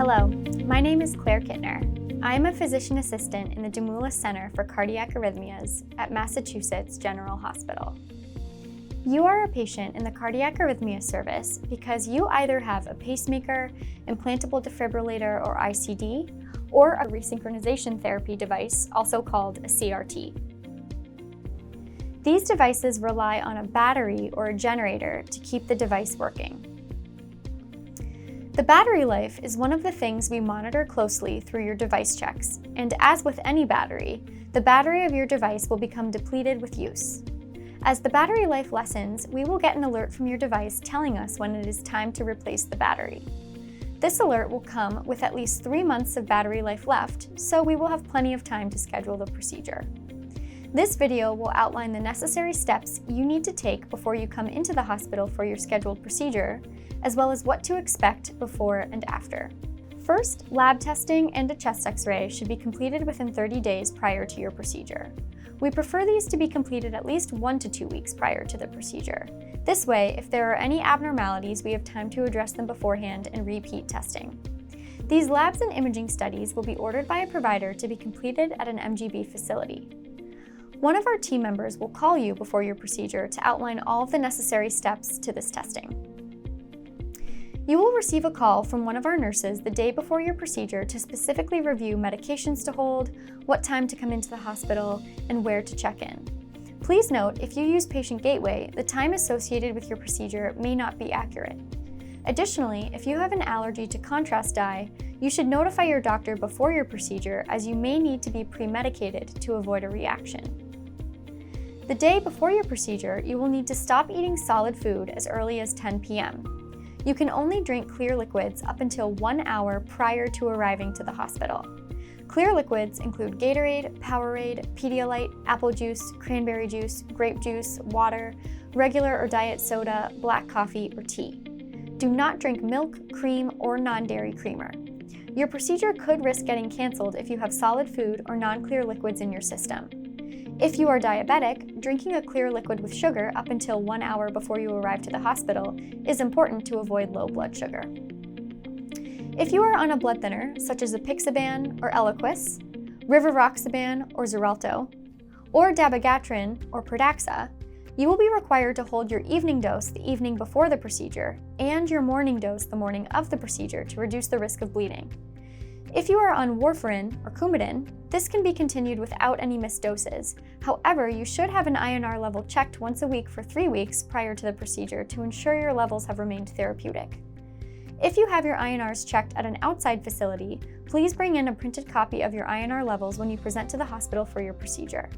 Hello, my name is Claire Kittner. I am a physician assistant in the Demoulas Center for Cardiac Arrhythmias at Massachusetts General Hospital. You are a patient in the Cardiac Arrhythmia service because you either have a pacemaker, implantable defibrillator or ICD, or a resynchronization therapy device, also called a CRT. These devices rely on a battery or a generator to keep the device working. The battery life is one of the things we monitor closely through your device checks, and as with any battery, the battery of your device will become depleted with use. As the battery life lessens, we will get an alert from your device telling us when it is time to replace the battery. This alert will come with at least 3 months of battery life left, so we will have plenty of time to schedule the procedure. This video will outline the necessary steps you need to take before you come into the hospital for your scheduled procedure, as well as what to expect before and after. First, lab testing and a chest x-ray should be completed within 30 days prior to your procedure. We prefer these to be completed at least 1 to 2 weeks prior to the procedure. This way, if there are any abnormalities, we have time to address them beforehand and repeat testing. These labs and imaging studies will be ordered by a provider to be completed at an MGB facility. One of our team members will call you before your procedure to outline all of the necessary steps to this testing. You will receive a call from one of our nurses the day before your procedure to specifically review medications to hold, what time to come into the hospital, and where to check in. Please note, if you use Patient Gateway, the time associated with your procedure may not be accurate. Additionally, if you have an allergy to contrast dye, you should notify your doctor before your procedure, as you may need to be pre-medicated to avoid a reaction. The day before your procedure, you will need to stop eating solid food as early as 10 p.m. You can only drink clear liquids up until 1 hour prior to arriving to the hospital. Clear liquids include Gatorade, Powerade, Pedialyte, apple juice, cranberry juice, grape juice, water, regular or diet soda, black coffee, or tea. Do not drink milk, cream, or non-dairy creamer. Your procedure could risk getting canceled if you have solid food or non-clear liquids in your system. If you are diabetic, drinking a clear liquid with sugar up until 1 hour before you arrive to the hospital is important to avoid low blood sugar. If you are on a blood thinner, such as apixaban or Eliquis, rivaroxaban or Xarelto, or dabigatran or Pradaxa, you will be required to hold your evening dose the evening before the procedure and your morning dose the morning of the procedure to reduce the risk of bleeding. If you are on warfarin or Coumadin, this can be continued without any missed doses. However, you should have an INR level checked once a week for 3 weeks prior to the procedure to ensure your levels have remained therapeutic. If you have your INRs checked at an outside facility, please bring in a printed copy of your INR levels when you present to the hospital for your procedure.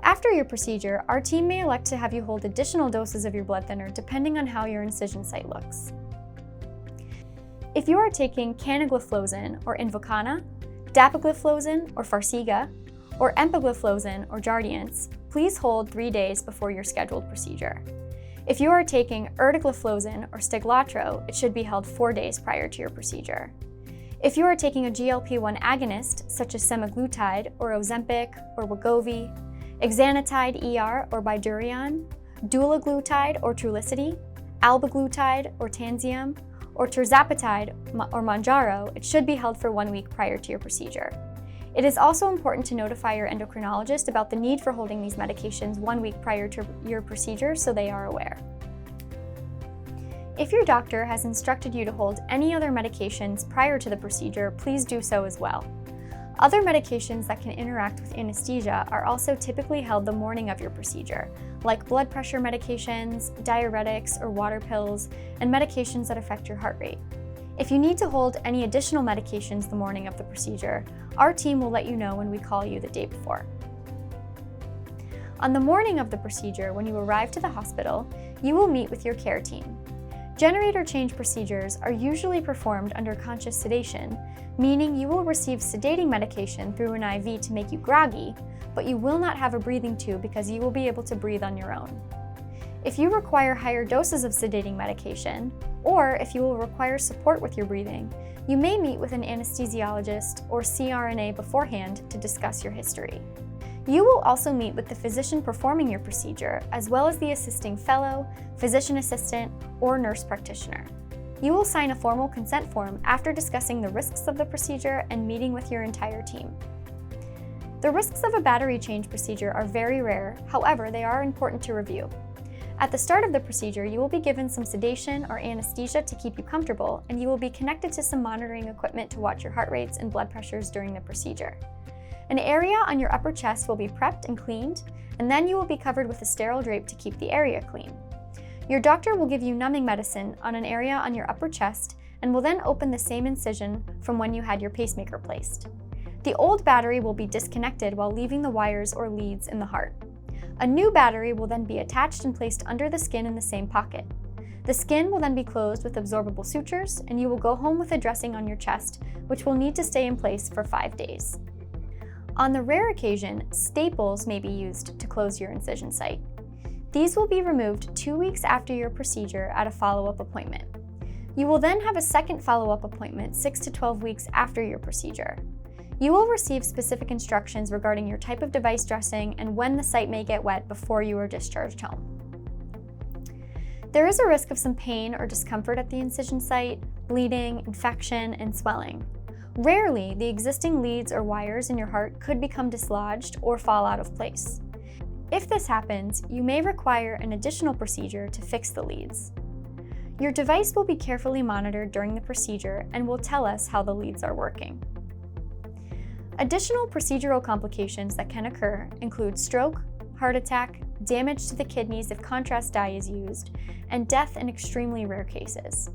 After your procedure, our team may elect to have you hold additional doses of your blood thinner depending on how your incision site looks. If you are taking canagliflozin or Invokana, dapagliflozin or Farxiga, or empagliflozin or Jardiance, please hold 3 days before your scheduled procedure. If you are taking erdagliflozin or Steglatro, it should be held 4 days prior to your procedure. If you are taking a GLP-1 agonist, such as semaglutide or Ozempic or Wegovy, exenatide ER or Bydureon, dulaglutide or Trulicity, albaglutide or Tanzium, or tirzepatide or Mounjaro, it should be held for 1 week prior to your procedure. It is also important to notify your endocrinologist about the need for holding these medications 1 week prior to your procedure so they are aware. If your doctor has instructed you to hold any other medications prior to the procedure, please do so as well. Other medications that can interact with anesthesia are also typically held the morning of your procedure, like blood pressure medications, diuretics or water pills, and medications that affect your heart rate. If you need to hold any additional medications the morning of the procedure, our team will let you know when we call you the day before. On the morning of the procedure, when you arrive to the hospital, you will meet with your care team. Generator change procedures are usually performed under conscious sedation, meaning you will receive sedating medication through an IV to make you groggy, but you will not have a breathing tube because you will be able to breathe on your own. If you require higher doses of sedating medication, or if you will require support with your breathing, you may meet with an anesthesiologist or CRNA beforehand to discuss your history. You will also meet with the physician performing your procedure, as well as the assisting fellow, physician assistant, or nurse practitioner. You will sign a formal consent form after discussing the risks of the procedure and meeting with your entire team. The risks of a battery change procedure are very rare, however, they are important to review. At the start of the procedure, you will be given some sedation or anesthesia to keep you comfortable, and you will be connected to some monitoring equipment to watch your heart rates and blood pressures during the procedure. An area on your upper chest will be prepped and cleaned, and then you will be covered with a sterile drape to keep the area clean. Your doctor will give you numbing medicine on an area on your upper chest and will then open the same incision from when you had your pacemaker placed. The old battery will be disconnected while leaving the wires or leads in the heart. A new battery will then be attached and placed under the skin in the same pocket. The skin will then be closed with absorbable sutures, and you will go home with a dressing on your chest, which will need to stay in place for 5 days. On the rare occasion, staples may be used to close your incision site. These will be removed 2 weeks after your procedure at a follow-up appointment. You will then have a second follow-up appointment 6 to 12 weeks after your procedure. You will receive specific instructions regarding your type of device dressing and when the site may get wet before you are discharged home. There is a risk of some pain or discomfort at the incision site, bleeding, infection, and swelling. Rarely, the existing leads or wires in your heart could become dislodged or fall out of place. If this happens, you may require an additional procedure to fix the leads. Your device will be carefully monitored during the procedure and will tell us how the leads are working. Additional procedural complications that can occur include stroke, heart attack, damage to the kidneys if contrast dye is used, and death in extremely rare cases.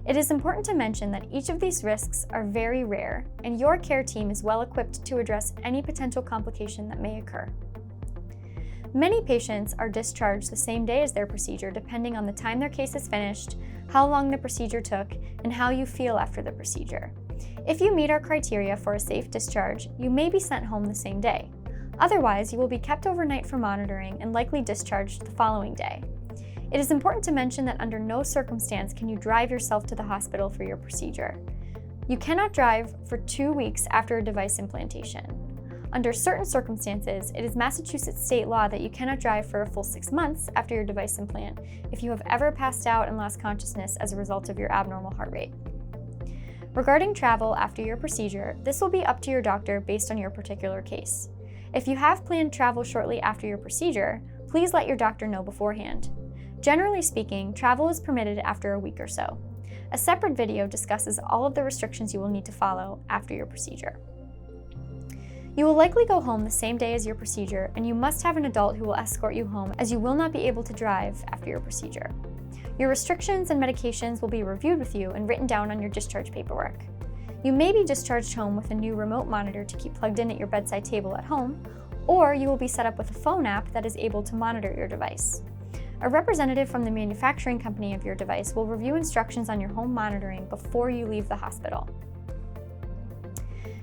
It is important to mention that each of these risks are very rare, and your care team is well equipped to address any potential complication that may occur. Many patients are discharged the same day as their procedure depending on the time their case is finished, how long the procedure took, and how you feel after the procedure. If you meet our criteria for a safe discharge, you may be sent home the same day. Otherwise, you will be kept overnight for monitoring and likely discharged the following day. It is important to mention that under no circumstance can you drive yourself to the hospital for your procedure. You cannot drive for 2 weeks after a device implantation. Under certain circumstances, it is Massachusetts state law that you cannot drive for a full 6 months after your device implant if you have ever passed out and lost consciousness as a result of your abnormal heart rate. Regarding travel after your procedure, this will be up to your doctor based on your particular case. If you have planned travel shortly after your procedure, please let your doctor know beforehand. Generally speaking, travel is permitted after a week or so. A separate video discusses all of the restrictions you will need to follow after your procedure. You will likely go home the same day as your procedure, and you must have an adult who will escort you home as you will not be able to drive after your procedure. Your restrictions and medications will be reviewed with you and written down on your discharge paperwork. You may be discharged home with a new remote monitor to keep plugged in at your bedside table at home, or you will be set up with a phone app that is able to monitor your device. A representative from the manufacturing company of your device will review instructions on your home monitoring before you leave the hospital.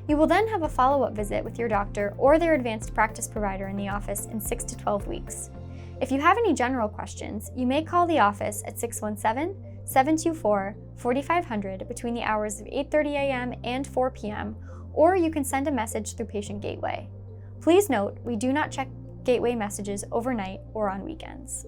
You will then have a follow-up visit with your doctor or their advanced practice provider in the office in 6 to 12 weeks. If you have any general questions, you may call the office at 617-724-4500 between the hours of 8:30 a.m. and 4 p.m., or you can send a message through Patient Gateway. Please note, we do not check Gateway messages overnight or on weekends.